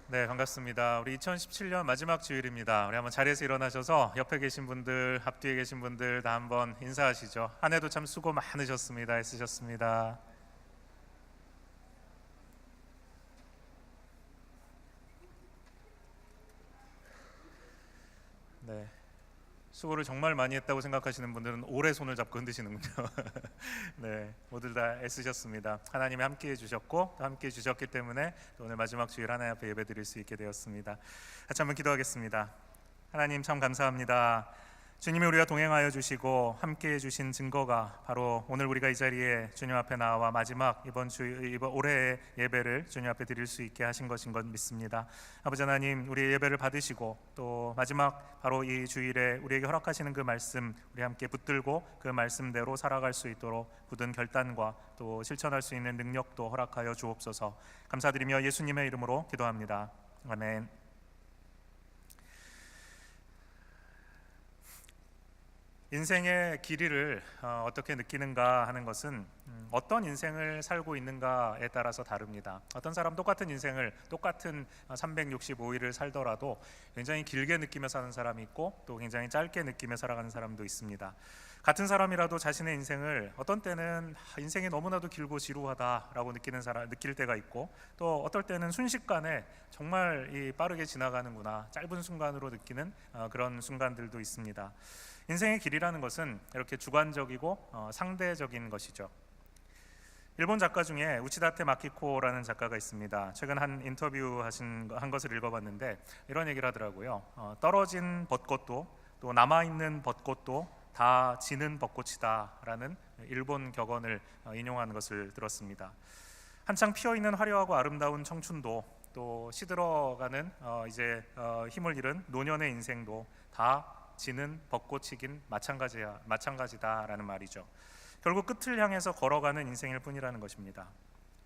네, 반갑습니다. 우리 2017년 마지막 주일입니다. 우리 한번 자리에서 일어나셔서 옆에 계신 분들, 앞뒤에 계신 분들 다 한번 인사하시죠. 한 해도 참 수고 많으셨습니다. 애쓰셨습니다. 네, 수고를 정말 많이 했다고 생각하시는 분들은 오래 손을 잡고 흔드시는군요. 네, 모두 다 애쓰셨습니다. 하나님이 함께해 주셨고 또 함께해 주셨기 때문에 또 오늘 마지막 주일 하나님 앞에 예배드릴 수 있게 되었습니다. 같이 한번 기도하겠습니다. 하나님 참 감사합니다. 주님이 우리와 동행하여 주시고 함께해 주신 증거가 바로 오늘 우리가 이 자리에 주님 앞에 나와 마지막 이번 올해의 예배를 주님 앞에 드릴 수 있게 하신 것인 것 믿습니다. 아버지 하나님, 우리의 예배를 받으시고 또 마지막 바로 이 주일에 우리에게 허락하시는 그 말씀 우리 함께 붙들고 그 말씀대로 살아갈 수 있도록 굳은 결단과 또 실천할 수 있는 능력도 허락하여 주옵소서. 감사드리며 예수님의 이름으로 기도합니다. 아멘. 인생의 길이를 어떻게 느끼는가 하는 것은 어떤 인생을 살고 있는가에 따라서 다릅니다. 어떤 사람 똑같은 인생을 똑같은 365일을 살더라도 굉장히 길게 느끼며 사는 사람이 있고 또 굉장히 짧게 느끼며 살아가는 사람도 있습니다. 같은 사람이라도 자신의 인생을 어떤 때는 인생이 너무나도 길고 지루하다라고 느낄 때가 있고 또 어떨 때는 순식간에 정말 빠르게 지나가는구나, 짧은 순간으로 느끼는 그런 순간들도 있습니다. 인생의 길이라는 것은 이렇게 주관적이고 상대적인 것이죠. 일본 작가 중에 우치다테 마키코라는 작가가 있습니다. 최근 한 인터뷰 한 것을 읽어봤는데 이런 얘기를 하더라고요. 떨어진 벚꽃도 또 남아있는 벚꽃도 다 지는 벚꽃이다라는 일본 격언을 인용하는 것을 들었습니다. 한창 피어있는 화려하고 아름다운 청춘도 또 시들어가는 힘을 잃은 노년의 인생도 다 지는 벚꽃이긴 마찬가지다라는 말이죠. 결국 끝을 향해서 걸어가는 인생일 뿐이라는 것입니다.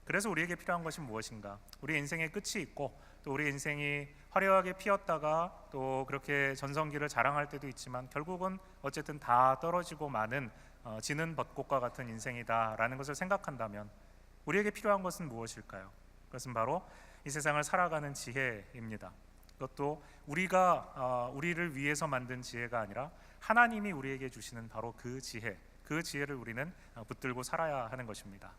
그래서 우리에게 필요한 것이 무엇인가? 우리 인생의 끝이 있고 또 우리 인생이 화려하게 피었다가 또 그렇게 전성기를 자랑할 때도 있지만 결국은 어쨌든 다 떨어지고 마는 지는 벚꽃과 같은 인생이다라는 것을 생각한다면 우리에게 필요한 것은 무엇일까요? 그것은 바로 이 세상을 살아가는 지혜입니다. 그것도 우리를 위해서 만든 지혜가 아니라 하나님이 우리에게 주시는 바로 그 지혜를 우리는 붙들고 살아야 하는 것입니다.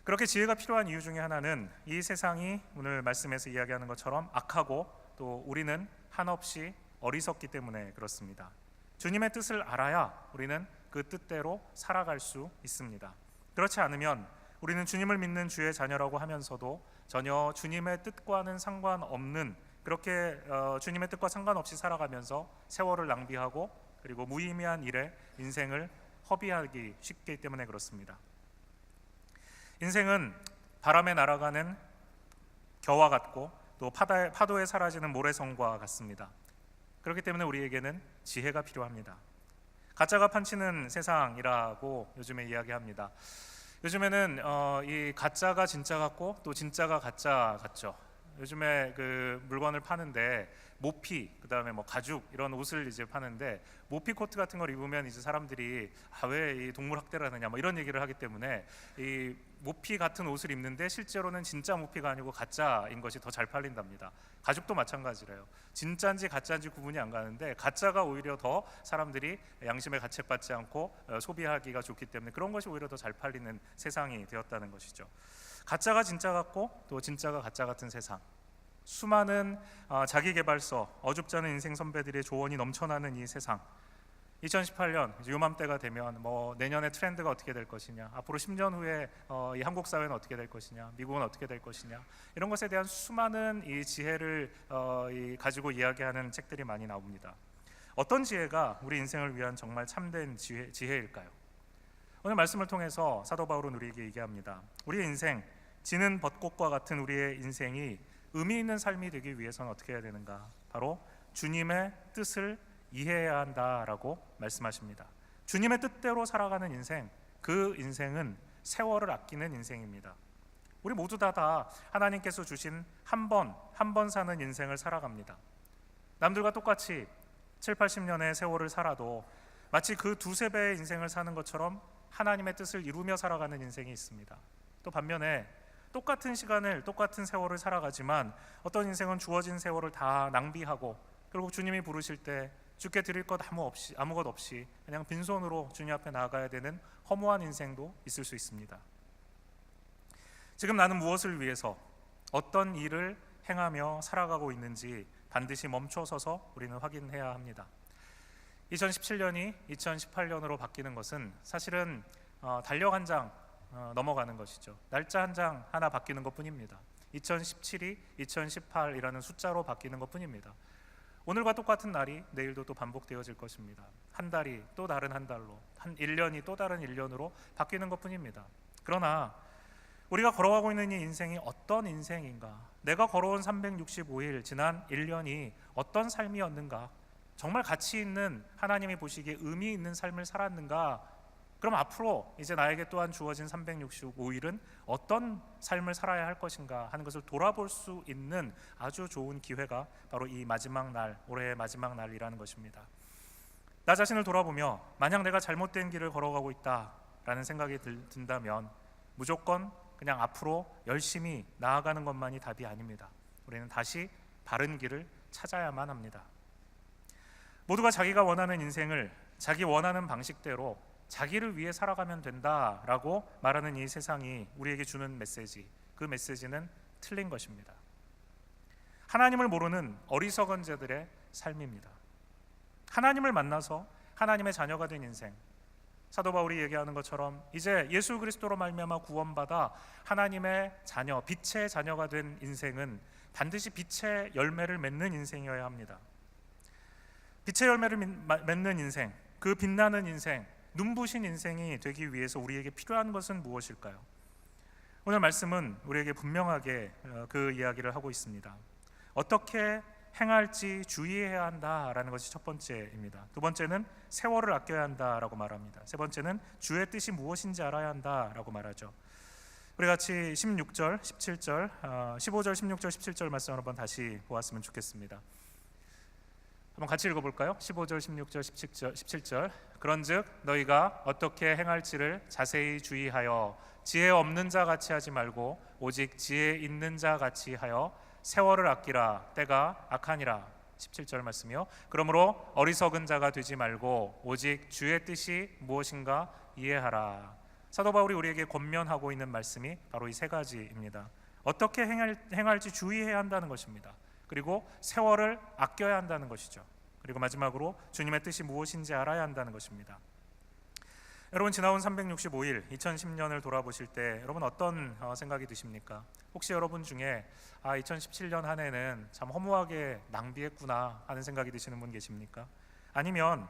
그렇게 지혜가 필요한 이유 중에 하나는 이 세상이 오늘 말씀에서 이야기하는 것처럼 악하고 또 우리는 한없이 어리석기 때문에 그렇습니다. 주님의 뜻을 알아야 우리는 그 뜻대로 살아갈 수 있습니다. 그렇지 않으면 우리는 주님을 믿는 주의 자녀라고 하면서도 전혀 주님의 뜻과는 상관없는 그렇게 주님의 뜻과 상관없이 살아가면서 세월을 낭비하고 그리고 무의미한 일에 인생을 허비하기 쉽기 때문에 그렇습니다. 인생은 바람에 날아가는 겨와 같고 또 파도에 사라지는 모래성과 같습니다. 그렇기 때문에 우리에게는 지혜가 필요합니다. 가짜가 판치는 세상이라고 요즘에 이야기합니다. 요즘에는 이 가짜가 진짜 같고 또 진짜가 가짜 같죠. 요즘에 그 물건을 파는데 모피, 그다음에 뭐 가죽 이런 옷을 이제 파는데 모피 코트 같은 걸 입으면 이제 사람들이 왜 이 동물 학대를 하느냐 뭐 이런 얘기를 하기 때문에 이 모피 같은 옷을 입는데 실제로는 진짜 모피가 아니고 가짜인 것이 더 잘 팔린답니다. 가죽도 마찬가지래요. 진짜인지 가짜인지 구분이 안 가는데 가짜가 오히려 더 사람들이 양심에 가책받지 않고 소비하기가 좋기 때문에 그런 것이 오히려 더 잘 팔리는 세상이 되었다는 것이죠. 가짜가 진짜 같고 또 진짜가 가짜 같은 세상, 수많은 자기계발서, 어줍지 않은 인생 선배들의 조언이 넘쳐나는 이 세상, 2018년 요맘때가 되면 뭐 내년에 트렌드가 어떻게 될 것이냐, 앞으로 10년 후에 이 한국 사회는 어떻게 될 것이냐, 미국은 어떻게 될 것이냐, 이런 것에 대한 수많은 이 지혜를 가지고 이야기하는 책들이 많이 나옵니다. 어떤 지혜가 우리 인생을 위한 정말 참된 지혜일까요? 오늘 말씀을 통해서 사도 바울은 우리에게 얘기합니다. 우리의 인생, 지는 벚꽃과 같은 우리의 인생이 의미 있는 삶이 되기 위해서는 어떻게 해야 되는가? 바로 주님의 뜻을 이해해야 한다라고 말씀하십니다. 주님의 뜻대로 살아가는 인생, 그 인생은 세월을 아끼는 인생입니다. 우리 모두 다 하나님께서 주신 한 번 사는 인생을 살아갑니다. 남들과 똑같이 7, 80년의 세월을 살아도 마치 그 두세 배의 인생을 사는 것처럼 하나님의 뜻을 이루며 살아가는 인생이 있습니다. 또 반면에 똑같은 시간을, 똑같은 세월을 살아가지만 어떤 인생은 주어진 세월을 다 낭비하고 결국 주님이 부르실 때 주께 드릴 것 아무것 없이 그냥 빈손으로 주님 앞에 나아가야 되는 허무한 인생도 있을 수 있습니다. 지금 나는 무엇을 위해서 어떤 일을 행하며 살아가고 있는지 반드시 멈춰서서 우리는 확인해야 합니다. 2017년이 2018년으로 바뀌는 것은 사실은 달력 한 장 넘어가는 것이죠. 날짜 한 장 하나 바뀌는 것뿐입니다. 2017이 2018이라는 숫자로 바뀌는 것뿐입니다. 오늘과 똑같은 날이 내일도 또 반복되어질 것입니다. 한 달이 또 다른 한 달로, 한 1년이 또 다른 1년으로 바뀌는 것뿐입니다. 그러나 우리가 걸어가고 있는 이 인생이 어떤 인생인가, 내가 걸어온 365일 지난 1년이 어떤 삶이었는가, 정말 가치 있는, 하나님이 보시기에 의미 있는 삶을 살았는가, 그럼 앞으로 이제 나에게 또한 주어진 365일은 어떤 삶을 살아야 할 것인가 하는 것을 돌아볼 수 있는 아주 좋은 기회가 바로 이 마지막 날, 올해의 마지막 날이라는 것입니다. 나 자신을 돌아보며 만약 내가 잘못된 길을 걸어가고 있다라는 생각이 든다면 무조건 그냥 앞으로 열심히 나아가는 것만이 답이 아닙니다. 우리는 다시 바른 길을 찾아야만 합니다. 모두가 자기가 원하는 인생을 자기 원하는 방식대로 자기를 위해 살아가면 된다라고 말하는 이 세상이 우리에게 주는 메시지, 그 메시지는 틀린 것입니다. 하나님을 모르는 어리석은 자들의 삶입니다. 하나님을 만나서 하나님의 자녀가 된 인생, 사도 바울이 얘기하는 것처럼 이제 예수 그리스도로 말미암아 구원받아 하나님의 자녀, 빛의 자녀가 된 인생은 반드시 빛의 열매를 맺는 인생이어야 합니다. 빛의 열매를 맺는 인생, 그 빛나는 인생, 눈부신 인생이 되기 위해서 우리에게 필요한 것은 무엇일까요? 오늘 말씀은 우리에게 분명하게 그 이야기를 하고 있습니다. 어떻게 행할지 주의해야 한다라는 것이 첫 번째입니다. 두 번째는 세월을 아껴야 한다라고 말합니다. 세 번째는 주의 뜻이 무엇인지 알아야 한다라고 말하죠. 우리 같이 16절, 17절, 15절, 16절, 17절 말씀을 한번 다시 보았으면 좋겠습니다. 한번 같이 읽어볼까요? 15절, 16절, 17절. 그런즉 너희가 어떻게 행할지를 자세히 주의하여 지혜 없는 자 같이 하지 말고 오직 지혜 있는 자 같이 하여 세월을 아끼라. 때가 악하니라. 17절 말씀이요. 그러므로 어리석은 자가 되지 말고 오직 주의 뜻이 무엇인가 이해하라. 사도 바울이 우리에게 권면하고 있는 말씀이 바로 이 세 가지입니다. 어떻게 행할지 주의해야 한다는 것입니다. 그리고 세월을 아껴야 한다는 것이죠. 그리고 마지막으로 주님의 뜻이 무엇인지 알아야 한다는 것입니다. 여러분, 지나온 365일 2010년을 돌아보실 때 여러분 어떤 생각이 드십니까? 혹시 여러분 중에 2017년 한 해는 참 허무하게 낭비했구나 하는 생각이 드시는 분 계십니까? 아니면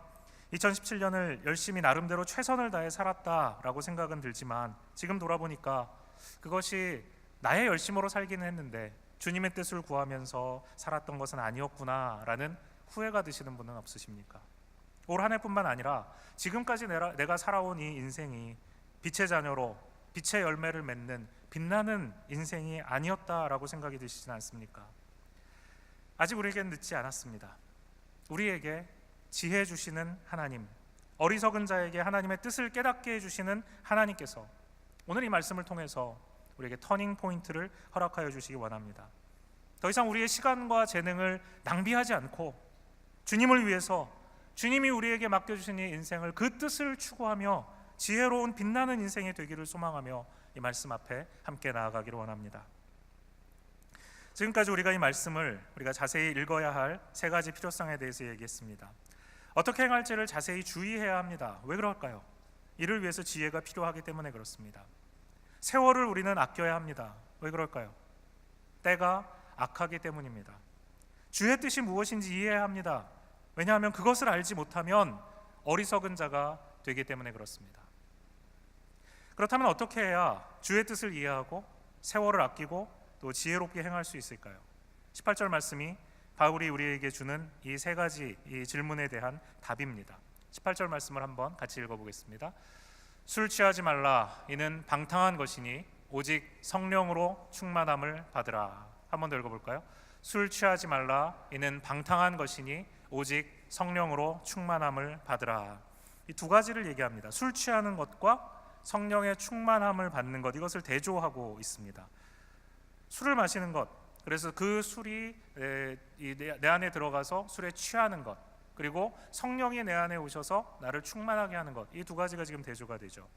2017년을 열심히 나름대로 최선을 다해 살았다라고 생각은 들지만 지금 돌아보니까 그것이 나의 열심으로 살기는 했는데 주님의 뜻을 구하면서 살았던 것은 아니었구나라는 후회가 드시는 분은 없으십니까? 올 한 해뿐만 아니라 지금까지 내가 살아온 이 인생이 빛의 자녀로 빛의 열매를 맺는 빛나는 인생이 아니었다라고 생각이 드시진 않습니까? 아직 우리에겐 늦지 않았습니다. 우리에게 지혜 주시는 하나님, 어리석은 자에게 하나님의 뜻을 깨닫게 해주시는 하나님께서 오늘 이 말씀을 통해서 우리에게 터닝 포인트를 허락하여 주시기 원합니다. 더 이상 우리의 시간과 재능을 낭비하지 않고 주님을 위해서 주님이 우리에게 맡겨주신 이 인생을 그 뜻을 추구하며 지혜로운 빛나는 인생이 되기를 소망하며 이 말씀 앞에 함께 나아가기를 원합니다. 지금까지 우리가 이 말씀을 우리가 자세히 읽어야 할 세 가지 필요성에 대해서 얘기했습니다. 어떻게 행할지를 자세히 주의해야 합니다. 왜 그럴까요? 이를 위해서 지혜가 필요하기 때문에 그렇습니다. 세월을 우리는 아껴야 합니다. 왜 그럴까요? 때가 악하기 때문입니다. 주의 뜻이 무엇인지 이해해야 합니다. 왜냐하면 그것을 알지 못하면 어리석은 자가 되기 때문에 그렇습니다. 그렇다면 어떻게 해야 주의 뜻을 이해하고 세월을 아끼고 또 지혜롭게 행할 수 있을까요? 18절 말씀이 바울이 우리에게 주는 이 세 가지 이 질문에 대한 답입니다. 18절 말씀을 한번 같이 읽어보겠습니다. 술 취하지 말라. 이는 방탕한 것이니 오직 성령으로 충만함을 받으라. 한 번 더 읽어볼까요? 술 취하지 말라. 이는 방탕한 것이니 오직 성령으로 충만함을 받으라. 이 두 가지를 얘기합니다. 술 취하는 것과 성령의 충만함을 받는 것, 이것을 대조하고 있습니다. 술을 마시는 것, 그래서 그 술이 내 안에 들어가서 술에 취하는 것, 그리고 성령이 내 안에 오셔서 나를 충만하게 하는 것, 이 두 가지가 지금 대조가 되죠.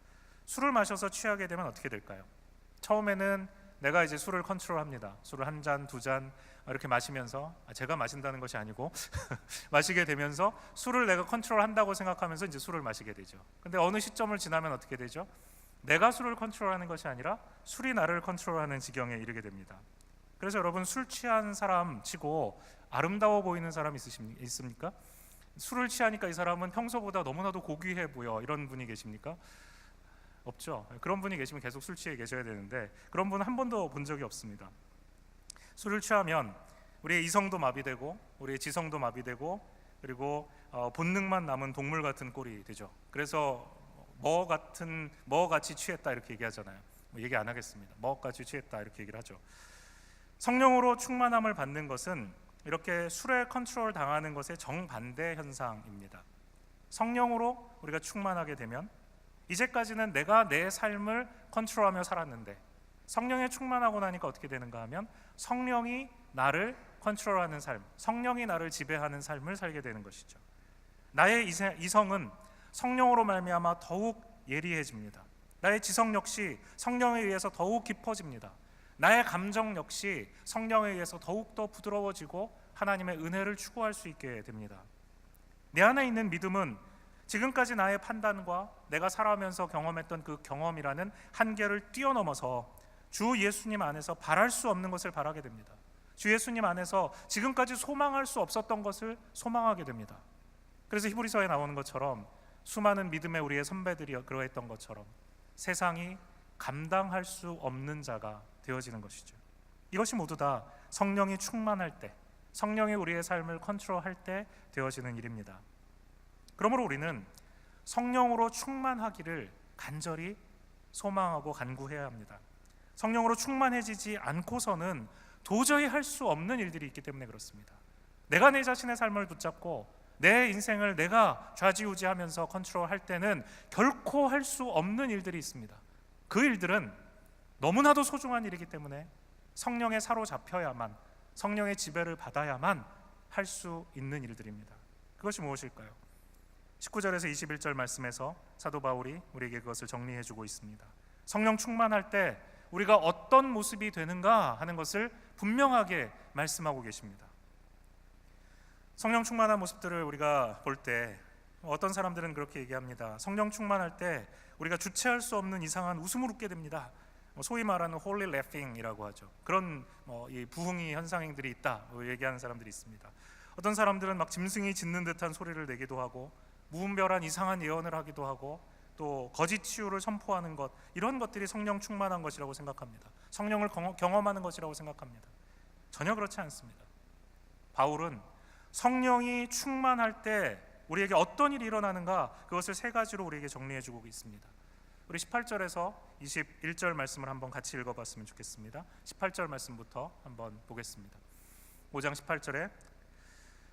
술을 마셔서 취하게 되면 어떻게 될까요? 처음에는 내가 이제 술을 컨트롤합니다. 술을 한 잔, 두 잔 이렇게 마시면서, 제가 마신다는 것이 아니고 마시게 되면서 술을 내가 컨트롤한다고 생각하면서 이제 술을 마시게 되죠. 근데 어느 시점을 지나면 어떻게 되죠? 내가 술을 컨트롤하는 것이 아니라 술이 나를 컨트롤하는 지경에 이르게 됩니다. 그래서 여러분, 술 취한 사람 치고 아름다워 보이는 사람 있습니까? 술을 취하니까 이 사람은 평소보다 너무나도 고귀해 보여, 이런 분이 계십니까? 없죠. 그런 분이 계시면 계속 술 취해 계셔야 되는데 그런 분은 한 번도 본 적이 없습니다. 술을 취하면 우리의 이성도 마비되고 우리의 지성도 마비되고, 그리고 본능만 남은 동물 같은 꼴이 되죠. 그래서 먹어같이 취했다 이렇게 얘기하잖아요. 얘기 안 하겠습니다. 먹어같이 취했다 이렇게 얘기를 하죠. 성령으로 충만함을 받는 것은 이렇게 술에 컨트롤 당하는 것의 정반대 현상입니다. 성령으로 우리가 충만하게 되면 이제까지는 내가 내 삶을 컨트롤하며 살았는데 성령에 충만하고 나니까 어떻게 되는가 하면 성령이 나를 컨트롤하는 삶, 성령이 나를 지배하는 삶을 살게 되는 것이죠. 나의 이성은 성령으로 말미암아 더욱 예리해집니다. 나의 지성 역시 성령에 의해서 더욱 깊어집니다. 나의 감정 역시 성령에 의해서 더욱더 부드러워지고 하나님의 은혜를 추구할 수 있게 됩니다. 내 안에 있는 믿음은 지금까지 나의 판단과 내가 살아가면서 경험했던 그 경험이라는 한계를 뛰어넘어서 주 예수님 안에서 바랄 수 없는 것을 바라게 됩니다. 주 예수님 안에서 지금까지 소망할 수 없었던 것을 소망하게 됩니다. 그래서 히브리서에 나오는 것처럼 수많은 믿음의 우리의 선배들이 그러했던 것처럼 세상이 감당할 수 없는 자가 되어지는 것이죠. 이것이 모두 다 성령이 충만할 때, 성령이 우리의 삶을 컨트롤할 때 되어지는 일입니다. 그러므로 우리는 성령으로 충만하기를 간절히 소망하고 간구해야 합니다. 성령으로 충만해지지 않고서는 도저히 할 수 없는 일들이 있기 때문에 그렇습니다. 내가 내 자신의 삶을 붙잡고 내 인생을 내가 좌지우지하면서 컨트롤할 때는 결코 할 수 없는 일들이 있습니다. 그 일들은 너무나도 소중한 일이기 때문에 성령에 사로잡혀야만, 성령의 지배를 받아야만 할 수 있는 일들입니다. 그것이 무엇일까요? 19절에서 21절 말씀에서 사도 바울이 우리에게 그것을 정리해 주고 있습니다. 성령 충만할 때 우리가 어떤 모습이 되는가 하는 것을 분명하게 말씀하고 계십니다. 성령 충만한 모습들을 우리가 볼 때 어떤 사람들은 그렇게 얘기합니다. 성령 충만할 때 우리가 주체할 수 없는 이상한 웃음을 웃게 됩니다. 소위 말하는 holy laughing이라고 하죠. 그런 이 부흥이 현상들이 있다 얘기하는 사람들이 있습니다. 어떤 사람들은 막 짐승이 짖는 듯한 소리를 내기도 하고 무분별한 이상한 예언을 하기도 하고 또 거짓 치유를 선포하는 것, 이런 것들이 성령 충만한 것이라고 생각합니다. 성령을 경험하는 것이라고 생각합니다. 전혀 그렇지 않습니다. 바울은 성령이 충만할 때 우리에게 어떤 일이 일어나는가, 그것을 세 가지로 우리에게 정리해 주고 있습니다. 우리 18절에서 21절 말씀을 한번 같이 읽어봤으면 좋겠습니다. 18절 말씀부터 한번 보겠습니다. 5장 18절에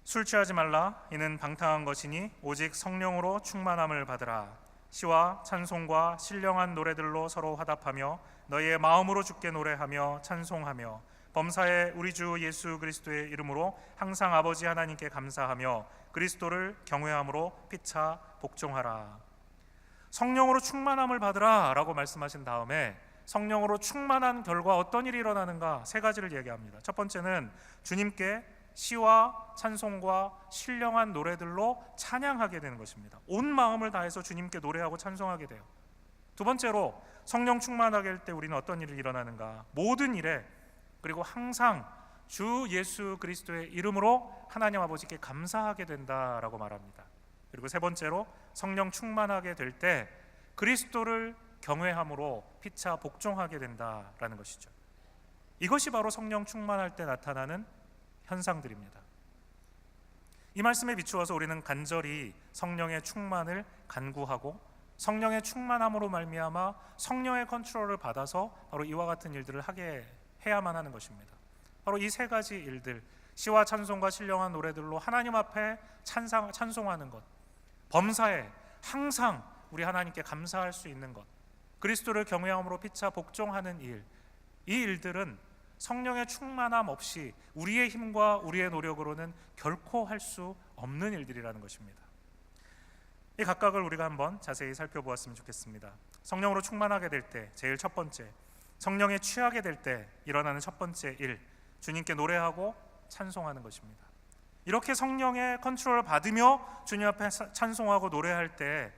술 취하지 말라, 이는 방탕한 것이니 오직 성령으로 충만함을 받으라. 시와 찬송과 신령한 노래들로 서로 화답하며 너희의 마음으로 주께 노래하며 찬송하며 범사에 우리 주 예수 그리스도의 이름으로 항상 아버지 하나님께 감사하며 그리스도를 경외함으로 피차 복종하라. 성령으로 충만함을 받으라 라고 말씀하신 다음에 성령으로 충만한 결과 어떤 일이 일어나는가 세 가지를 얘기합니다. 첫 번째는 주님께 시와 찬송과 신령한 노래들로 찬양하게 되는 것입니다. 온 마음을 다해서 주님께 노래하고 찬송하게 돼요. 두 번째로 성령 충만하게 할 때 우리는 어떤 일이 일어나는가, 모든 일에 그리고 항상 주 예수 그리스도의 이름으로 하나님 아버지께 감사하게 된다라고 말합니다. 그리고 세 번째로 성령 충만하게 될 때 그리스도를 경외함으로 피차 복종하게 된다라는 것이죠. 이것이 바로 성령 충만할 때 나타나는 현상들입니다. 이 말씀에 비추어서 우리는 간절히 성령의 충만을 간구하고 성령의 충만함으로 말미암아 성령의 컨트롤을 받아서 바로 이와 같은 일들을 하게 해야만 하는 것입니다. 바로 이 세 가지 일들, 시와 찬송과 신령한 노래들로 하나님 앞에 찬송하는 것, 범사에 항상 우리 하나님께 감사할 수 있는 것, 그리스도를 경외함으로 피차 복종하는 일, 이 일들은 성령의 충만함 없이 우리의 힘과 우리의 노력으로는 결코 할 수 없는 일들이라는 것입니다. 이 각각을 우리가 한번 자세히 살펴보았으면 좋겠습니다. 성령으로 충만하게 될 때 제일 첫 번째, 성령에 취하게 될 때 일어나는 첫 번째 일, 주님께 노래하고 찬송하는 것입니다. 이렇게 성령의 컨트롤을 받으며 주님 앞에 찬송하고 노래할 때,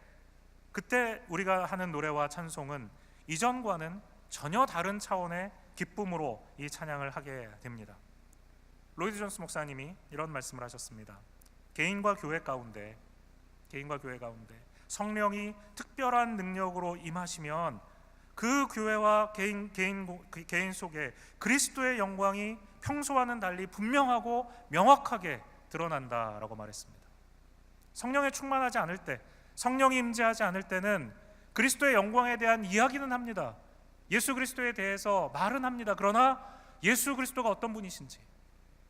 그때 우리가 하는 노래와 찬송은 이전과는 전혀 다른 차원의 기쁨으로 이 찬양을 하게 됩니다. 로이드 존스 목사님이 이런 말씀을 하셨습니다. 개인과 교회 가운데 성령이 특별한 능력으로 임하시면 그 교회와 개인 속에 그리스도의 영광이 평소와는 달리 분명하고 명확하게 드러난다라고 말했습니다. 성령에 충만하지 않을 때, 성령이 임재하지 않을 때는 그리스도의 영광에 대한 이야기는 합니다. 예수 그리스도에 대해서 말은 합니다. 그러나 예수 그리스도가 어떤 분이신지,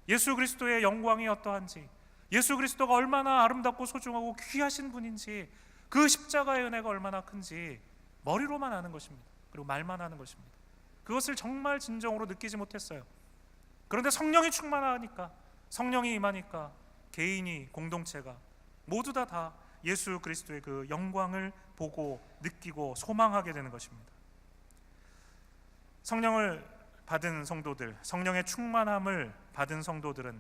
예수 그리스도의 영광이 어떠한지, 예수 그리스도가 얼마나 아름답고 소중하고 귀하신 분인지, 그 십자가의 은혜가 얼마나 큰지 머리로만 아는 것입니다. 그리고 말만 하는 것입니다. 그것을 정말 진정으로 느끼지 못했어요. 그런데 성령이 충만하니까, 성령이 임하니까 개인이, 공동체가 모두 다 예수 그리스도의 그 영광을 보고 느끼고 소망하게 되는 것입니다. 성령을 받은 성도들, 성령의 충만함을 받은 성도들은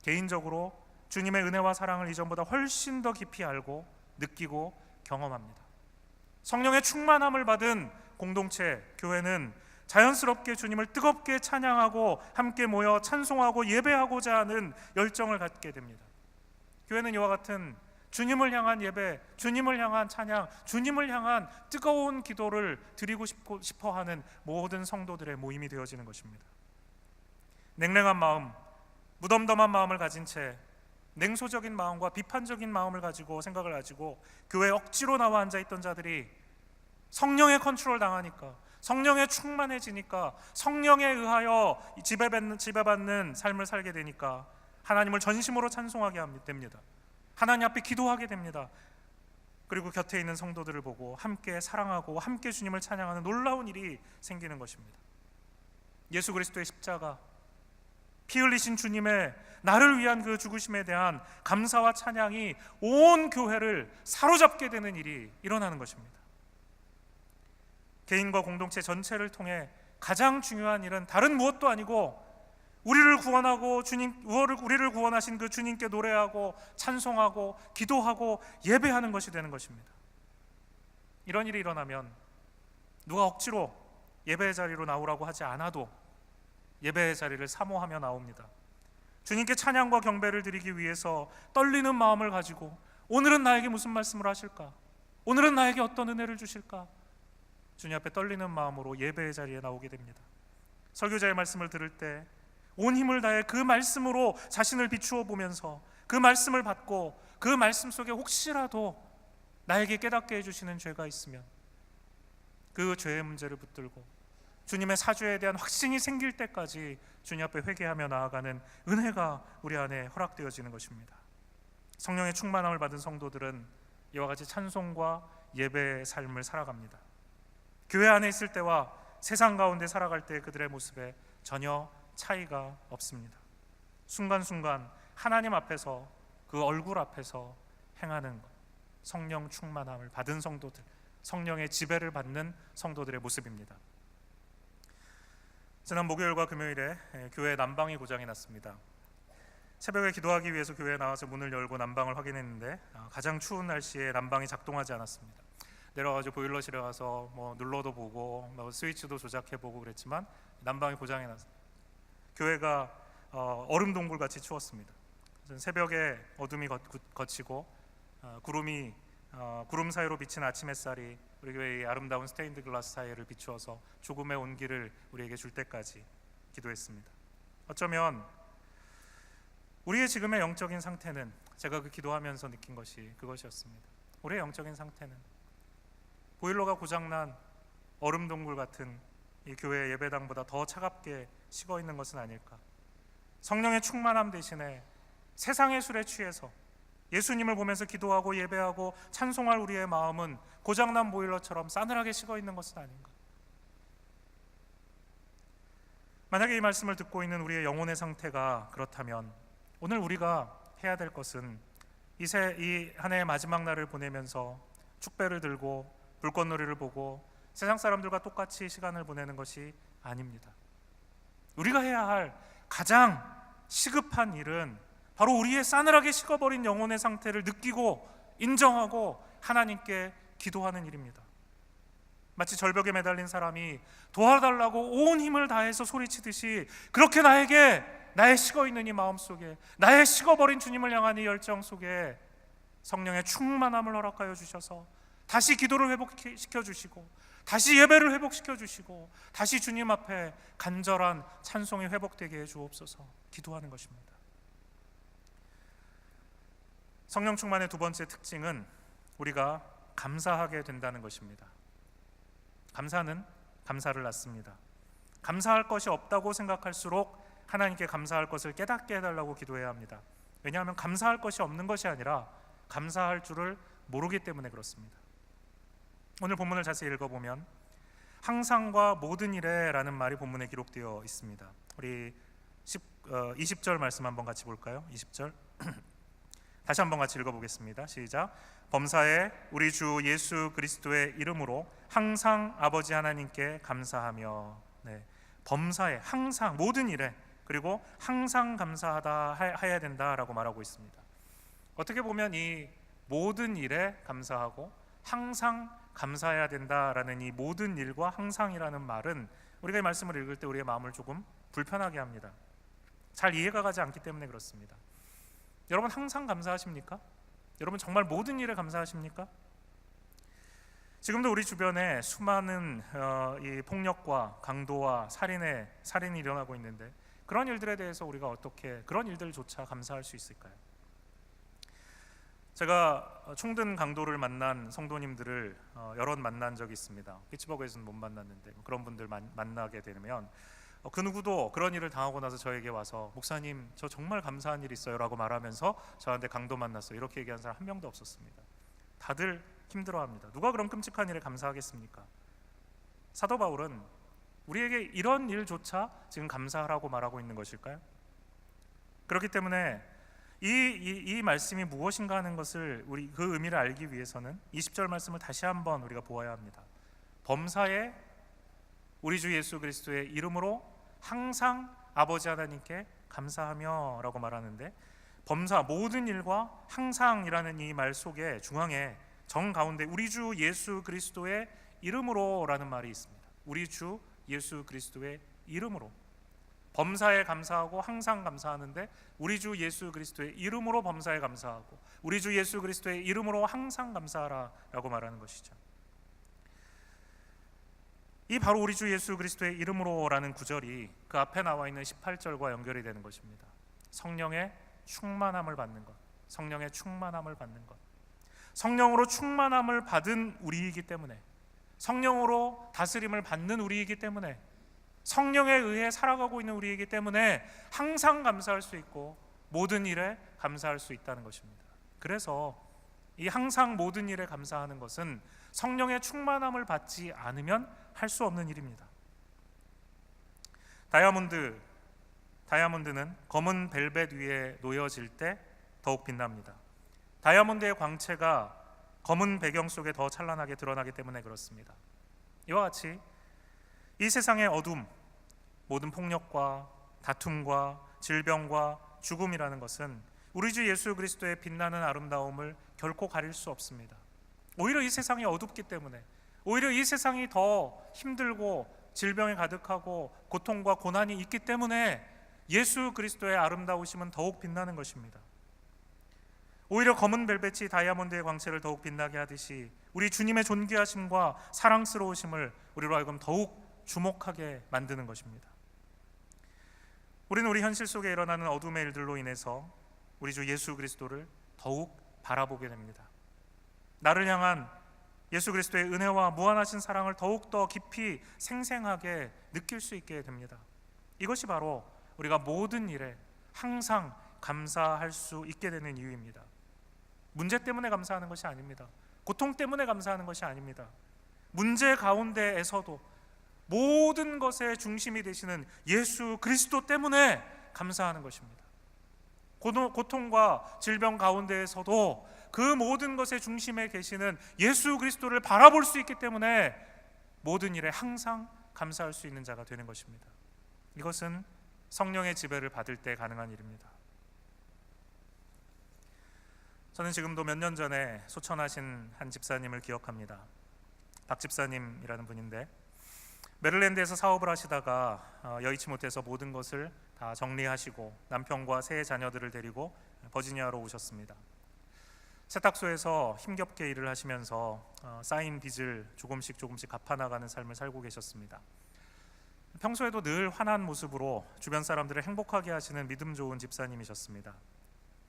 개인적으로 주님의 은혜와 사랑을 이전보다 훨씬 더 깊이 알고 느끼고 경험합니다. 성령의 충만함을 받은 공동체, 교회는 자연스럽게 주님을 뜨겁게 찬양하고 함께 모여 찬송하고 예배하고자 하는 열정을 갖게 됩니다. 교회는 이와 같은 주님을 향한 예배, 주님을 향한 찬양, 주님을 향한 뜨거운 기도를 드리고 싶어 하는 모든 성도들의 모임이 되어지는 것입니다. 냉랭한 마음, 무덤덤한 마음을 가진 채 냉소적인 마음과 비판적인 마음을 가지고, 생각을 가지고 교회에 억지로 나와 앉아있던 자들이 성령의 컨트롤 당하니까, 성령에 충만해지니까, 성령에 의하여 지배받는 삶을 살게 되니까 하나님을 전심으로 찬송하게 됩니다. 하나님 앞에 기도하게 됩니다. 그리고 곁에 있는 성도들을 보고 함께 사랑하고 함께 주님을 찬양하는 놀라운 일이 생기는 것입니다. 예수 그리스도의 십자가, 피 흘리신 주님의 나를 위한 그 죽으심에 대한 감사와 찬양이 온 교회를 사로잡게 되는 일이 일어나는 것입니다. 개인과 공동체 전체를 통해 가장 중요한 일은 다른 무엇도 아니고 우리를 구원하고 우리를 구원하신 그 주님께 노래하고 찬송하고 기도하고 예배하는 것이 되는 것입니다. 이런 일이 일어나면 누가 억지로 예배의 자리로 나오라고 하지 않아도 예배의 자리를 사모하며 나옵니다. 주님께 찬양과 경배를 드리기 위해서 떨리는 마음을 가지고 오늘은 나에게 무슨 말씀을 하실까? 오늘은 나에게 어떤 은혜를 주실까? 주님 앞에 떨리는 마음으로 예배의 자리에 나오게 됩니다. 설교자의 말씀을 들을 때 온 힘을 다해 그 말씀으로 자신을 비추어 보면서 그 말씀을 받고 그 말씀 속에 혹시라도 나에게 깨닫게 해주시는 죄가 있으면 그 죄의 문제를 붙들고 주님의 사죄에 대한 확신이 생길 때까지 주님 앞에 회개하며 나아가는 은혜가 우리 안에 허락되어지는 것입니다. 성령의 충만함을 받은 성도들은 이와 같이 찬송과 예배의 삶을 살아갑니다. 교회 안에 있을 때와 세상 가운데 살아갈 때 그들의 모습에 전혀 차이가 없습니다. 순간순간 하나님 앞에서, 그 얼굴 앞에서 행하는 것, 성령 충만함을 받은 성도들, 성령의 지배를 받는 성도들의 모습입니다. 지난 목요일과 금요일에 교회 난방이 고장이 났습니다. 새벽에 기도하기 위해서 교회에 나와서 문을 열고 난방을 확인했는데 가장 추운 날씨에 난방이 작동하지 않았습니다. 내려가서 보일러실에 가서 눌러도 보고 스위치도 조작해보고 그랬지만 난방이 고장이 났습니다. 교회가 얼음 동굴같이 추웠습니다. 새벽에 어둠이 걷히고 구름 사이로 비친 아침 햇살이 우리 교회의 아름다운 스테인드 글라스 사이를 비추어서 조금의 온기를 우리에게 줄 때까지 기도했습니다. 어쩌면 우리의 지금의 영적인 상태는, 제가 그 기도하면서 느낀 것이 그것이었습니다. 우리의 영적인 상태는 보일러가 고장난 얼음 동굴 같은 이 교회 예배당보다 더 차갑게 식어 있는 것은 아닐까. 성령의 충만함 대신에 세상의 술에 취해서 예수님을 보면서 기도하고 예배하고 찬송할 우리의 마음은 고장난 보일러처럼 싸늘하게 식어 있는 것은 아닌가. 만약에 이 말씀을 듣고 있는 우리의 영혼의 상태가 그렇다면 오늘 우리가 해야 될 것은 이 한 해의 마지막 날을 보내면서 축배를 들고 불꽃놀이를 보고 세상 사람들과 똑같이 시간을 보내는 것이 아닙니다. 우리가 해야 할 가장 시급한 일은 바로 우리의 싸늘하게 식어버린 영혼의 상태를 느끼고 인정하고 하나님께 기도하는 일입니다. 마치 절벽에 매달린 사람이 도와달라고 온 힘을 다해서 소리치듯이 그렇게 나의 식어있는 이 마음속에, 나의 식어버린 주님을 향한 이 열정 속에 성령의 충만함을 허락하여 주셔서 다시 기도를 회복시켜 주시고 다시 예배를 회복시켜 주시고 다시 주님 앞에 간절한 찬송이 회복되게 해 주옵소서 기도하는 것입니다. 성령 충만의 두 번째 특징은 우리가 감사하게 된다는 것입니다. 감사는 감사를 낳습니다. 감사할 것이 없다고 생각할수록 하나님께 감사할 것을 깨닫게 해달라고 기도해야 합니다. 왜냐하면 감사할 것이 없는 것이 아니라 감사할 줄을 모르기 때문에 그렇습니다. 오늘 본문을 자세히 읽어보면 항상과 모든 일에 라는 말이 본문에 기록되어 있습니다. 우리 20절 말씀 한번 같이 볼까요? 20절 다시 한번 같이 읽어보겠습니다. 시작. 범사에 우리 주 예수 그리스도의 이름으로 항상 아버지 하나님께 감사하며. 네, 범사에 항상 모든 일에 그리고 항상 감사하다 해야 된다라고 말하고 있습니다. 어떻게 보면 이 모든 일에 감사하고 항상 감사해야 된다라는 이 모든 일과 항상이라는 말은 우리가 이 말씀을 읽을 때 우리의 마음을 조금 불편하게 합니다. 잘 이해가 가지 않기 때문에 그렇습니다. 여러분 항상 감사하십니까? 여러분 정말 모든 일에 감사하십니까? 지금도 우리 주변에 수많은 이 폭력과 강도와 살인이 일어나고 있는데 그런 일들에 대해서 우리가 어떻게 그런 일들조차 감사할 수 있을까요? 제가 총든 강도를 만난 성도님들을 여러 만난 적이 있습니다. 피츠버그에서는 못 만났는데 그런 분들 만나게 되면 그 누구도 그런 일을 당하고 나서 저에게 와서 목사님 저 정말 감사한 일 있어요 라고 말하면서 저한테 강도 만났어요 이렇게 얘기한 사람 한 명도 없었습니다. 다들 힘들어합니다. 누가 그런 끔찍한 일에 감사하겠습니까? 사도 바울은 우리에게 이런 일조차 지금 감사하라고 말하고 있는 것일까요? 그렇기 때문에 이 말씀이 무엇인가 하는 것을 우리 그 의미를 알기 위해서는 20절 말씀을 다시 한번 우리가 보아야 합니다. 범사에 우리 주 예수 그리스도의 이름으로 항상 아버지 하나님께 감사하며 라고 말하는데 범사 모든 일과 항상이라는 이 말 속에 중앙에 정 가운데 우리 주 예수 그리스도의 이름으로 라는 말이 있습니다. 우리 주 예수 그리스도의 이름으로 범사에 감사하고 항상 감사하는데 우리 주 예수 그리스도의 이름으로 범사에 감사하고 우리 주 예수 그리스도의 이름으로 항상 감사하라 라고 말하는 것이죠. 이 바로 우리 주 예수 그리스도의 이름으로 라는 구절이 그 앞에 나와 있는 18절과 연결이 되는 것입니다. 성령의 충만함을 받는 것, 성령의 충만함을 받는 것, 성령으로 충만함을 받은 우리이기 때문에 성령으로 다스림을 받는 우리이기 때문에 성령에 의해 살아가고 있는 우리이기 때문에 항상 감사할 수 있고 모든 일에 감사할 수 있다는 것입니다. 그래서 이 항상 모든 일에 감사하는 것은 성령의 충만함을 받지 않으면 할 수 없는 일입니다. 다이아몬드는 검은 벨벳 위에 놓여질 때 더욱 빛납니다. 다이아몬드의 광채가 검은 배경 속에 더 찬란하게 드러나기 때문에 그렇습니다. 이와 같이 이 세상의 어둠, 모든 폭력과 다툼과 질병과 죽음이라는 것은 우리 주 예수 그리스도의 빛나는 아름다움을 결코 가릴 수 없습니다. 오히려 이 세상이 어둡기 때문에, 오히려 이 세상이 더 힘들고 질병에 가득하고 고통과 고난이 있기 때문에 예수 그리스도의 아름다우심은 더욱 빛나는 것입니다. 오히려 검은 벨벳이 다이아몬드의 광채를 더욱 빛나게 하듯이 우리 주님의 존귀하심과 사랑스러우심을 우리로 하여금 더욱 주목하게 만드는 것입니다. 우리는 우리 현실 속에 일어나는 어둠의 일들로 인해서 우리 주 예수 그리스도를 더욱 바라보게 됩니다. 나를 향한 예수 그리스도의 은혜와 무한하신 사랑을 더욱더 깊이 생생하게 느낄 수 있게 됩니다. 이것이 바로 우리가 모든 일에 항상 감사할 수 있게 되는 이유입니다. 문제 때문에 감사하는 것이 아닙니다. 고통 때문에 감사하는 것이 아닙니다. 문제 가운데에서도 모든 것의 중심이 되시는 예수 그리스도 때문에 감사하는 것입니다. 고통과 질병 가운데에서도 그 모든 것의 중심에 계시는 예수 그리스도를 바라볼 수 있기 때문에 모든 일에 항상 감사할 수 있는 자가 되는 것입니다. 이것은 성령의 지배를 받을 때 가능한 일입니다. 저는 지금도 몇 년 전에 소천하신 한 집사님을 기억합니다. 박 집사님이라는 분인데, 메릴랜드에서 사업을 하시다가 여의치 못해서 모든 것을 다 정리하시고 남편과 세 자녀들을 데리고 버지니아로 오셨습니다. 세탁소에서 힘겹게 일을 하시면서 쌓인 빚을 조금씩 갚아나가는 삶을 살고 계셨습니다. 평소에도 늘 환한 모습으로 주변 사람들을 행복하게 하시는 믿음 좋은 집사님이셨습니다.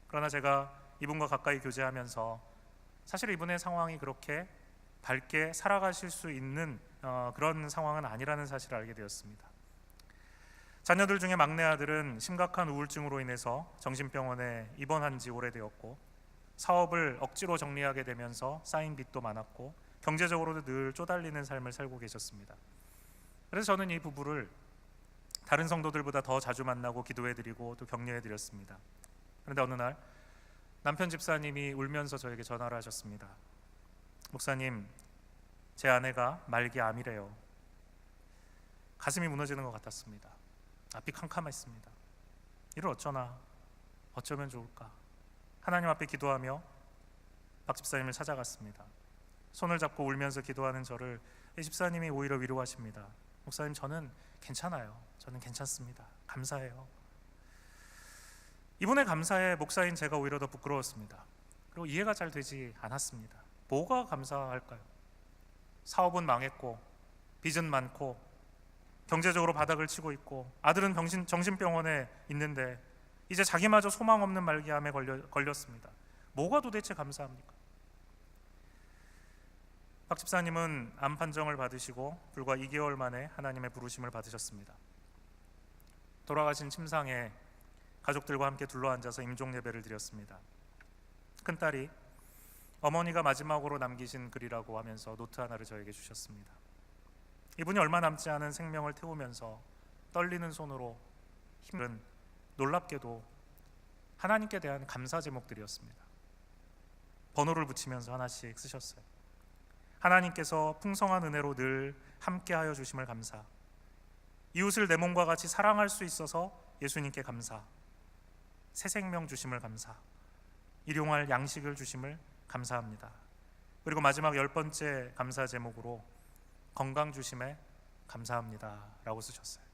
그러나 제가 이분과 가까이 교제하면서 사실 이분의 상황이 그렇게 밝게 살아가실 수 있는 그런 상황은 아니라는 사실을 알게 되었습니다. 자녀들 중에 막내 아들은 심각한 우울증으로 인해서 정신병원에 입원한 지 오래되었고, 사업을 억지로 정리하게 되면서 쌓인 빚도 많았고, 경제적으로도 늘 쪼달리는 삶을 살고 계셨습니다. 그래서 저는 이 부부를 다른 성도들보다 더 자주 만나고 기도해드리고 또 격려해드렸습니다. 그런데 어느 날 남편 집사님이 울면서 저에게 전화를 하셨습니다. 목사님, 제 아내가 말기 암이래요. 가슴이 무너지는 것 같았습니다. 앞이 캄캄했습니다. 이를 어쩌면 좋을까? 하나님 앞에 기도하며 박 집사님을 찾아갔습니다. 손을 잡고 울면서 기도하는 저를 이 집사님이 오히려 위로하십니다. 목사님, 저는 괜찮아요. 저는 괜찮습니다. 감사해요. 이분의 감사에 목사인 제가 오히려 더 부끄러웠습니다. 그리고 이해가 잘 되지 않았습니다. 뭐가 감사할까요? 사업은 망했고, 빚은 많고, 경제적으로 바닥을 치고 있고, 아들은 정신병원에 있는데 이제 자기마저 소망 없는 말기암에 걸렸습니다. 뭐가 도대체 감사합니까? 박 집사님은 암 판정을 받으시고 불과 2개월 만에 하나님의 부르심을 받으셨습니다. 돌아가신 침상에 가족들과 함께 둘러앉아서 임종 예배를 드렸습니다. 큰딸이 어머니가 마지막으로 남기신 글이라고 하면서 노트 하나를 저에게 주셨습니다. 이분이 얼마 남지 않은 생명을 태우면서 떨리는 손으로 힘든, 놀랍게도 하나님께 대한 감사 제목들이었습니다. 번호를 붙이면서 하나씩 쓰셨어요. 하나님께서 풍성한 은혜로 늘 함께하여 주심을 감사, 이웃을 내 몸과 같이 사랑할 수 있어서 예수님께 감사, 새 생명 주심을 감사, 일용할 양식을 주심을 감사합니다. 그리고 마지막 10번째 감사 제목으로 건강 주심에 감사합니다 라고 쓰셨어요.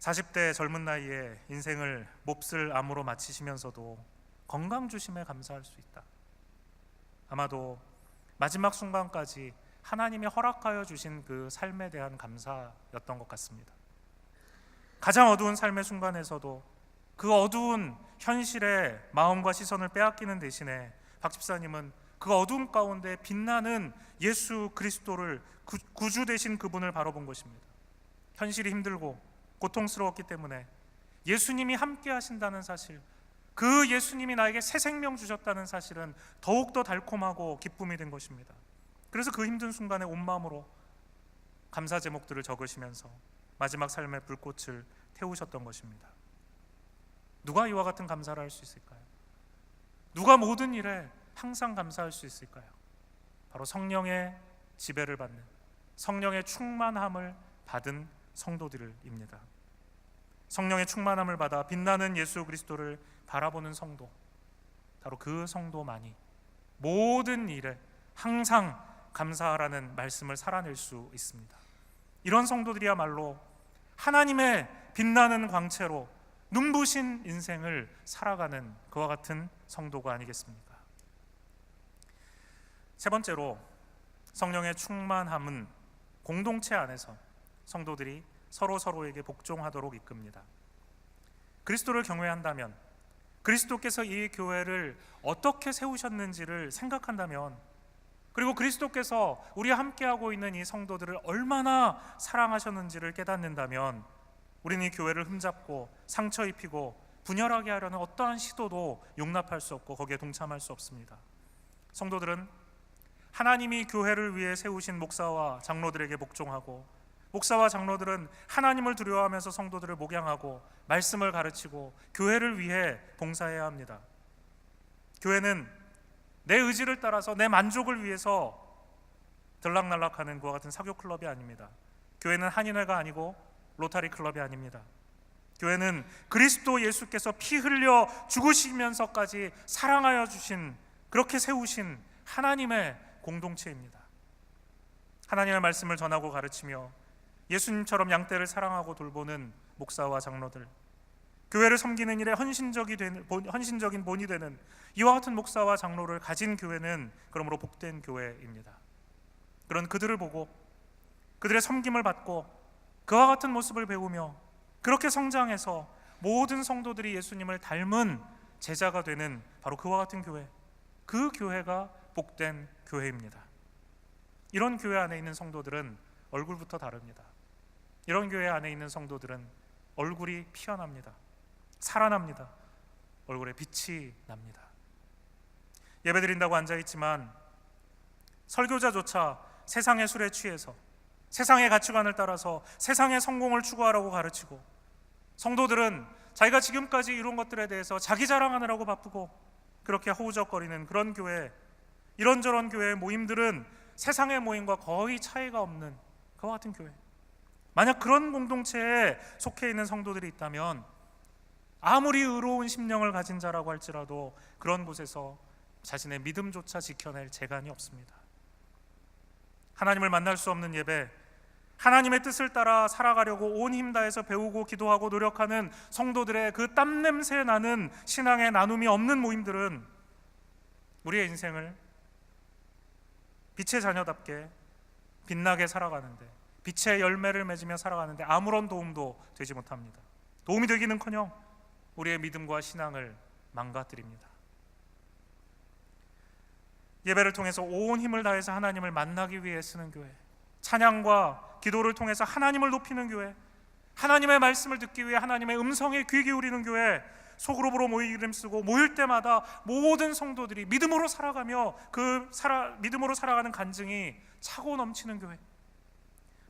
40대 젊은 나이에 인생을 몹쓸 암으로 마치시면서도 건강 주심에 감사할 수 있다. 아마도 마지막 순간까지 하나님이 허락하여 주신 그 삶에 대한 감사였던 것 같습니다. 가장 어두운 삶의 순간에서도 그 어두운 현실에 마음과 시선을 빼앗기는 대신에 박 집사님은 그 어두운 가운데 빛나는 예수 그리스도를, 구주 되신 그분을 바라본 것입니다. 현실이 힘들고 고통스러웠기 때문에 예수님이 함께 하신다는 사실, 그 예수님이 나에게 새 생명 주셨다는 사실은 더욱더 달콤하고 기쁨이 된 것입니다. 그래서 그 힘든 순간에 온 마음으로 감사 제목들을 적으시면서 마지막 삶의 불꽃을 태우셨던 것입니다. 누가 이와 같은 감사를 할 수 있을까요? 누가 모든 일에 항상 감사할 수 있을까요? 바로 성령의 지배를 받는, 성령의 충만함을 받은 성도들입니다. 성령의 충만함을 받아 빛나는 예수 그리스도를 바라보는 성도, 바로 그 성도만이 모든 일에 항상 감사하라는 말씀을 살아낼 수 있습니다. 이런 성도들이야말로 하나님의 빛나는 광채로 눈부신 인생을 살아가는 그와 같은 성도가 아니겠습니까? 세 번째로, 성령의 충만함은 공동체 안에서 성도들이 서로에게 복종하도록 이끕니다. 그리스도를 경외한다면, 그리스도께서 이 교회를 어떻게 세우셨는지를 생각한다면, 그리고 그리스도께서 우리와 함께하고 있는 이 성도들을 얼마나 사랑하셨는지를 깨닫는다면, 우리는 이 교회를 흠잡고 상처 입히고 분열하게 하려는 어떠한 시도도 용납할 수 없고 거기에 동참할 수 없습니다. 성도들은 하나님이 교회를 위해 세우신 목사와 장로들에게 복종하고 목사와 장로들은 하나님을 두려워하면서 성도들을 목양하고 말씀을 가르치고 교회를 위해 봉사해야 합니다. 교회는 내 의지를 따라서 내 만족을 위해서 들락날락하는 그와 같은 사교 클럽이 아닙니다. 교회는 한인회가 아니고 로타리 클럽이 아닙니다. 교회는 그리스도 예수께서 피 흘려 죽으시면서까지 사랑하여 주신, 그렇게 세우신 하나님의 공동체입니다. 하나님의 말씀을 전하고 가르치며 예수님처럼 양떼를 사랑하고 돌보는 목사와 장로들, 교회를 섬기는 일에 헌신적인 본이 되는 이와 같은 목사와 장로를 가진 교회는 그러므로 복된 교회입니다. 그런 그들을 보고 그들의 섬김을 받고 그와 같은 모습을 배우며 그렇게 성장해서 모든 성도들이 예수님을 닮은 제자가 되는 바로 그와 같은 교회, 그 교회가 복된 교회입니다. 이런 교회 안에 있는 성도들은 얼굴부터 다릅니다. 이런 교회 안에 있는 성도들은 얼굴이 피어납니다. 살아납니다. 얼굴에 빛이 납니다. 예배드린다고 앉아있지만 설교자조차 세상의 술에 취해서 세상의 가치관을 따라서 세상의 성공을 추구하라고 가르치고, 성도들은 자기가 지금까지 이룬 것들에 대해서 자기 자랑하느라고 바쁘고 그렇게 허우적거리는 그런 교회, 이런저런 교회의 모임들은 세상의 모임과 거의 차이가 없는 그와 같은 교회, 만약 그런 공동체에 속해 있는 성도들이 있다면 아무리 의로운 심령을 가진 자라고 할지라도 그런 곳에서 자신의 믿음조차 지켜낼 재간이 없습니다. 하나님을 만날 수 없는 예배, 하나님의 뜻을 따라 살아가려고 온 힘 다해서 배우고 기도하고 노력하는 성도들의 그 땀냄새 나는 신앙의 나눔이 없는 모임들은 우리의 인생을 빛의 자녀답게 빛나게 살아가는데, 빛의 열매를 맺으며 살아가는데 아무런 도움도 되지 못합니다. 도움이 되기는커녕 우리의 믿음과 신앙을 망가뜨립니다. 예배를 통해서 온 힘을 다해서 하나님을 만나기 위해 쓰는 교회, 찬양과 기도를 통해서 하나님을 높이는 교회, 하나님의 말씀을 듣기 위해 하나님의 음성에 귀 기울이는 교회, 소그룹으로 모이기름 쓰고 모일 때마다 모든 성도들이 믿음으로 살아가며 믿음으로 살아가는 간증이 차고 넘치는 교회,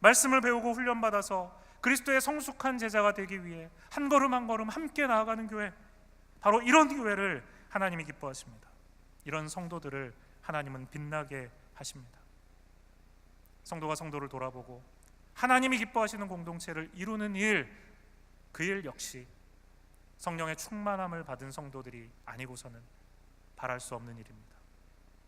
말씀을 배우고 훈련받아서 그리스도의 성숙한 제자가 되기 위해 한 걸음 한 걸음 함께 나아가는 교회, 바로 이런 교회를 하나님이 기뻐하십니다. 이런 성도들을 하나님은 빛나게 하십니다. 성도가 성도를 돌아보고 하나님이 기뻐하시는 공동체를 이루는 일, 그 일 역시 성령의 충만함을 받은 성도들이 아니고서는 바랄 수 없는 일입니다.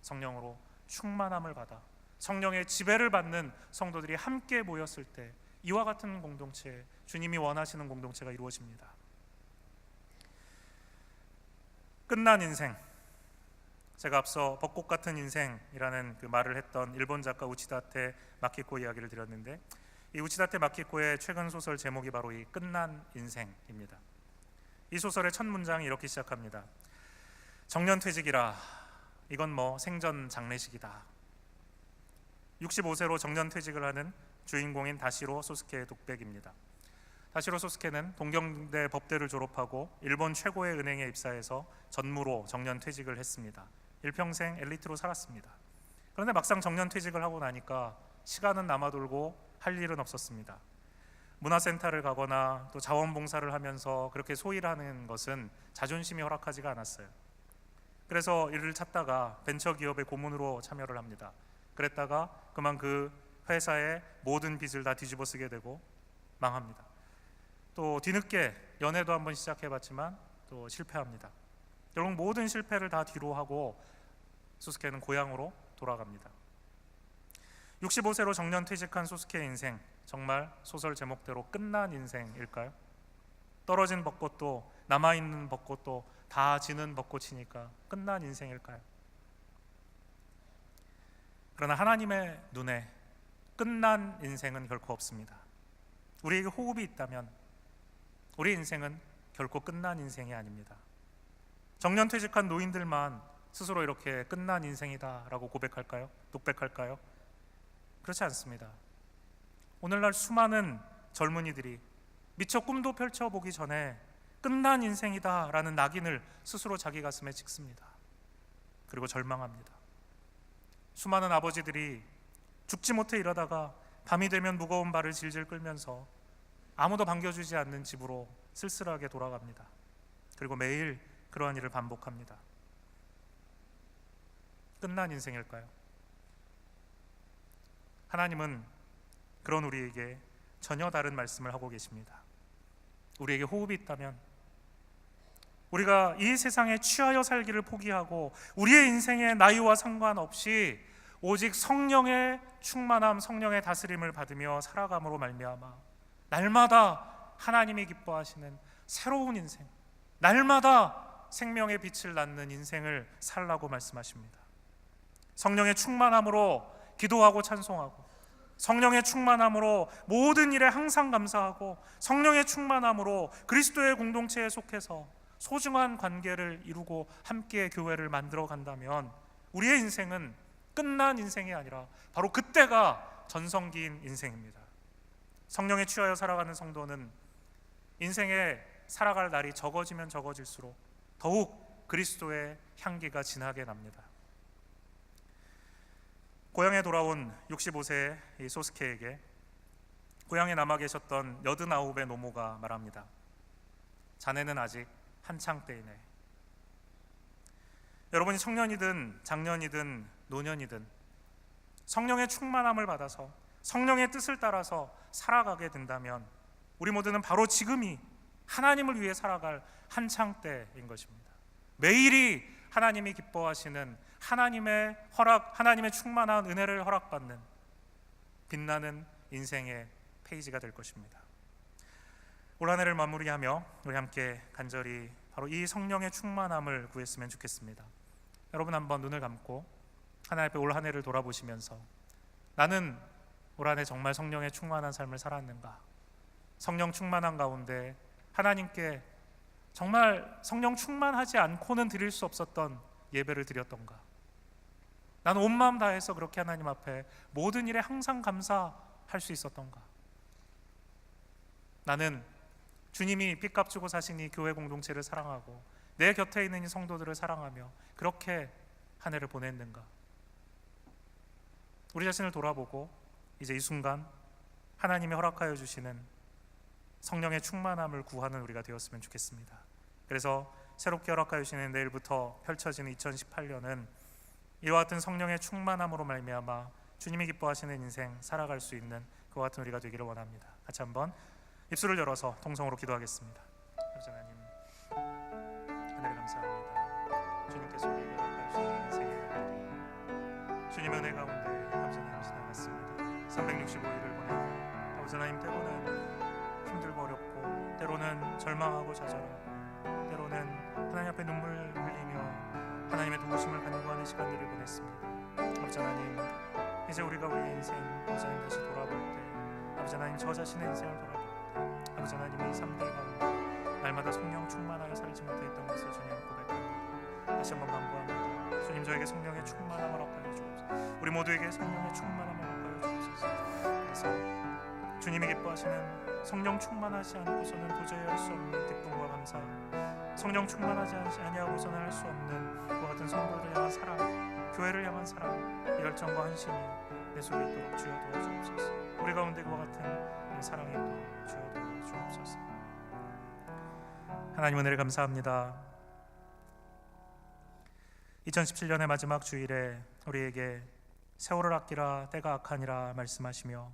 성령으로 충만함을 받아 성령의 지배를 받는 성도들이 함께 모였을 때 이와 같은 공동체, 주님이 원하시는 공동체가 이루어집니다. 끝난 인생, 제가 앞서 벚꽃 같은 인생이라는 그 말을 했던 일본 작가 우치다테 마키코 이야기를 드렸는데, 이 우치다테 마키코의 최근 소설 제목이 바로 이 끝난 인생입니다. 이 소설의 첫 문장이 이렇게 시작합니다. 정년퇴직이라, 이건 뭐 생전 장례식이다. 65세로 정년퇴직을 하는 주인공인 다시로 소스케의 독백입니다. 다시로 소스케는 동경대 법대를 졸업하고 일본 최고의 은행에 입사해서 전무로 정년퇴직을 했습니다. 일평생 엘리트로 살았습니다. 그런데 막상 정년퇴직을 하고 나니까 시간은 남아돌고 할 일은 없었습니다. 문화센터를 가거나 또 자원봉사를 하면서 그렇게 소일을 하는 것은 자존심이 허락하지가 않았어요. 그래서 일을 찾다가 벤처기업의 고문으로 참여를 합니다. 그랬다가 그만 그 회사의 모든 빚을 다 뒤집어 쓰게 되고 망합니다. 또 뒤늦게 연애도 한번 시작해봤지만 또 실패합니다. 결국 모든 실패를 다 뒤로 하고 소스케는 고향으로 돌아갑니다. 65세로 정년퇴직한 소스케의 인생, 정말 소설 제목대로 끝난 인생일까요? 떨어진 벚꽃도 남아있는 벚꽃도 다 지는 벚꽃이니까 끝난 인생일까요? 그러나 하나님의 눈에 끝난 인생은 결코 없습니다. 우리에게 호흡이 있다면 우리 인생은 결코 끝난 인생이 아닙니다. 정년퇴직한 노인들만 스스로 이렇게 끝난 인생이다라고 고백할까요? 독백할까요? 그렇지 않습니다. 오늘날 수많은 젊은이들이 미처 꿈도 펼쳐보기 전에 끝난 인생이다라는 낙인을 스스로 자기 가슴에 찍습니다. 그리고 절망합니다. 수많은 아버지들이 죽지 못해 이러다가 밤이 되면 무거운 발을 질질 끌면서 아무도 반겨주지 않는 집으로 쓸쓸하게 돌아갑니다. 그리고 매일 그러한 일을 반복합니다. 끝난 인생일까요? 하나님은 그런 우리에게 전혀 다른 말씀을 하고 계십니다. 우리에게 호흡이 있다면, 우리가 이 세상에 취하여 살기를 포기하고 우리의 인생의 나이와 상관없이 오직 성령의 충만함, 성령의 다스림을 받으며 살아감으로 말미암아 날마다 하나님이 기뻐하시는 새로운 인생, 날마다 생명의 빛을 낳는 인생을 살라고 말씀하십니다. 성령의 충만함으로 기도하고 찬송하고, 성령의 충만함으로 모든 일에 항상 감사하고, 성령의 충만함으로 그리스도의 공동체에 속해서 소중한 관계를 이루고 함께 교회를 만들어 간다면 우리의 인생은 끝난 인생이 아니라 바로 그때가 전성기인 인생입니다. 성령에 취하여 살아가는 성도는 인생에 살아갈 날이 적어지면 적어질수록 더욱 그리스도의 향기가 진하게 납니다. 고향에 돌아온 65세의 이 소스케에게 고향에 남아 계셨던 89의 노모가 말합니다. 자네는 아직 한창 때이네. 여러분이 청년이든 장년이든 노년이든 성령의 충만함을 받아서 성령의 뜻을 따라서 살아가게 된다면 우리 모두는 바로 지금이 하나님을 위해 살아갈 한창 때인 것입니다. 매일이 하나님이 기뻐하시는 하나님의 허락, 하나님의 충만한 은혜를 허락받는 빛나는 인생의 페이지가 될 것입니다. 올 한 해를 마무리하며 우리 함께 간절히 바로 이 성령의 충만함을 구했으면 좋겠습니다. 여러분 한번 눈을 감고 하나님 앞에 올 한 해를 돌아보시면서 나는 올 한 해 정말 성령의 충만한 삶을 살았는가? 성령 충만한 가운데 하나님께 정말 성령 충만하지 않고는 드릴 수 없었던 예배를 드렸던가? 나는 온 마음 다해서 그렇게 하나님 앞에 모든 일에 항상 감사할 수 있었던가? 나는 주님이 빚값 주고 사신 이 교회 공동체를 사랑하고 내 곁에 있는 이 성도들을 사랑하며 그렇게 한 해를 보냈는가? 우리 자신을 돌아보고 이제 이 순간 하나님이 허락하여 주시는 성령의 충만함을 구하는 우리가 되었으면 좋겠습니다. 그래서 새롭게 허락하여 주시는 내일부터 펼쳐지는 2018년은 이와 같은 성령의 충만함으로 말미암아 주님이 기뻐하시는 인생 살아갈 수 있는 그와 같은 우리가 되기를 원합니다. 같이 한번 입술을 열어서 통성으로 기도하겠습니다. 아버지 하나님, 하늘에 감사합니다. 주님께서 우리에게 허락하여 주시는 인생의 날들이 주님의 은혜 가운데 아버지 하나님 지나갔습니다. 365일을 보내고 아버지 하나님 때로는 힘들고 어렵고 때로는 절망하고 좌절하고 때로는 하나님 앞에 눈물 흘리며 하나님의 도우심을 간구하는 시간들을 보냈습니다. 아버지 하나님, 이제 우리가 우리의 인생 아버지 하나님 다시 돌아볼 때 아버지 하나님 저 자신의 인생을 돌아볼 때 아버지 하나님의 이 삶들 가운데 날마다 성령 충만하여 살지 못했던 것을 주님 고백합니다. 다시 한번 간구합니다. 주님, 저에게 성령의 충만함을 허락하여 주옵소서. 우리 모두에게 성령의 충만함을 허락하여 주옵소서. 그래서 주님이 기뻐하시는 성령 충만하지 않고서는 도저히 할 수 없는 기쁨과 감사, 성령 충만하지 아니하고서는 할 수 없는 그와 같은 성도를 향한 사랑, 교회를 향한 사랑, 이 열정과 헌신이 내 속에 있도록 주여 도와주옵소서. 우리 가운데 그와 같은 사랑이 있도록 주여 도와주옵소서. 하나님 은혜를 감사합니다. 2017년의 마지막 주일에 우리에게 세월을 아끼라 때가 악하니라 말씀하시며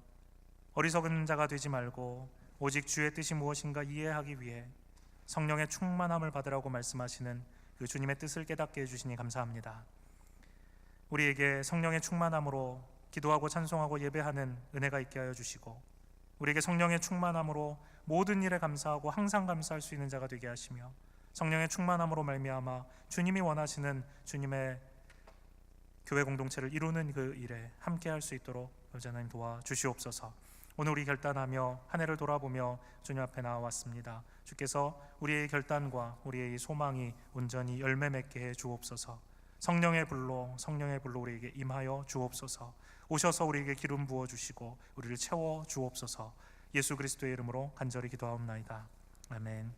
어리석은 자가 되지 말고 오직 주의 뜻이 무엇인가 이해하기 위해 성령의 충만함을 받으라고 말씀하시는 그 주님의 뜻을 깨닫게 해주시니 감사합니다. 우리에게 성령의 충만함으로 기도하고 찬송하고 예배하는 은혜가 있게 하여 주시고 우리에게 성령의 충만함으로 모든 일에 감사하고 항상 감사할 수 있는 자가 되게 하시며 성령의 충만함으로 말미암아 주님이 원하시는 주님의 교회 공동체를 이루는 그 일에 함께 할 수 있도록 아버지 하나님 도와주시옵소서. 오늘 우리 결단하며 한 해를 돌아보며 주님 앞에 나와왔습니다. 주께서 우리의 결단과 우리의 소망이 온전히 열매 맺게 해 주옵소서. 성령의 불로 우리에게 임하여 주옵소서. 오셔서 우리에게 기름 부어 주시고 우리를 채워 주옵소서. 예수 그리스도의 이름으로 간절히 기도하옵나이다. 아멘.